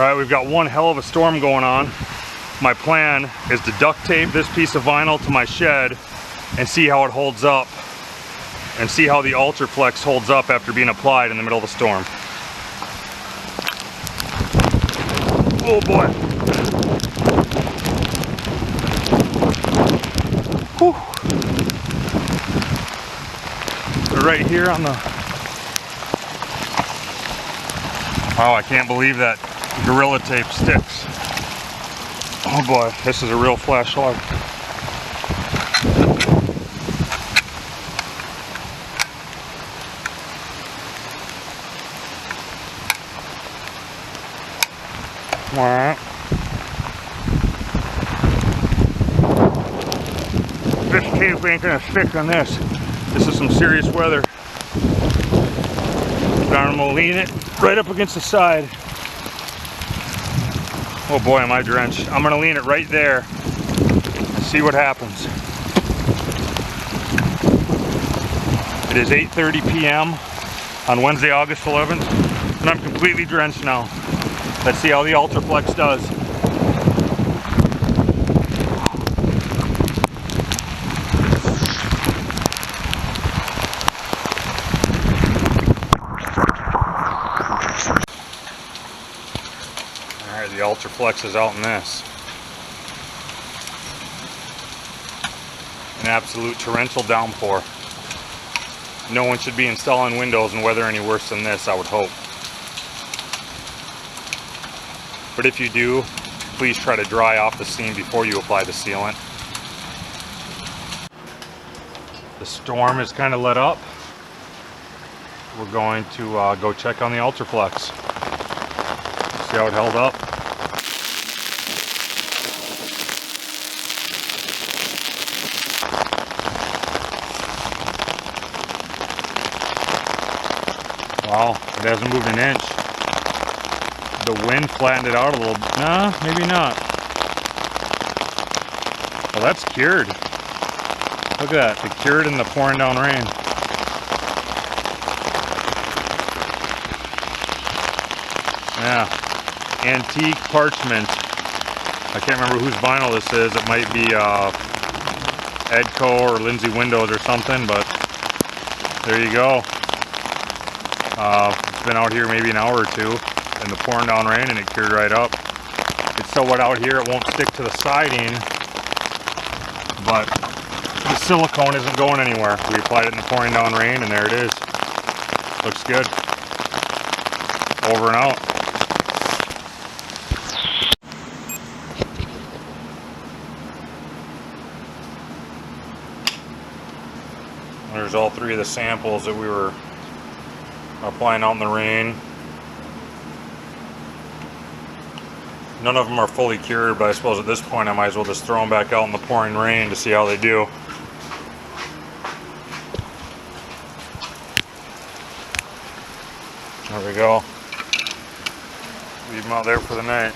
Alright, we've got one hell of a storm going on. My plan is to duct tape this piece of vinyl to my shed and see how it holds up, and see how the Ultraflex holds up after being applied in the middle of the storm. Oh boy. Whew. Right here on the... Wow, I can't believe that Gorilla Tape sticks. Oh boy, this is a real flash log. This tape ain't gonna stick on this. This is some serious weather. I'm gonna lean it right up against the side. Oh boy, am I drenched. I'm gonna lean it right there. See what happens. It is 8:30 p.m. on Wednesday, August 11th, and I'm completely drenched now. Let's see how the Ultraflex does. Alright, the Ultraflex is out in this. An absolute torrential downpour. No one should be installing windows in weather any worse than this, I would hope. But if you do, please try to dry off the seam before you apply the sealant. The storm has kind of let up. We're going to go check on the Ultraflex. See how it held up. Wow, it hasn't moved an inch. The wind flattened it out a little. Nah, maybe not. Well, that's cured. Look at that, the cured in the pouring down rain. Yeah, antique parchment. I can't remember whose vinyl this is. It might be Edco or Lindsay Windows or something, but there you go. It's been out here maybe an hour or two in the pouring down rain, and it cured right up. It's so wet out here it won't stick to the siding, but the silicone isn't going anywhere. We applied it in the pouring down rain, and there it is. Looks good. Over and out. There's all three of the samples that we were applying out in the rain. None of them are fully cured, but I suppose at this point I might as well just throw them back out in the pouring rain to see how they do. There we go. Leave them out there for the night.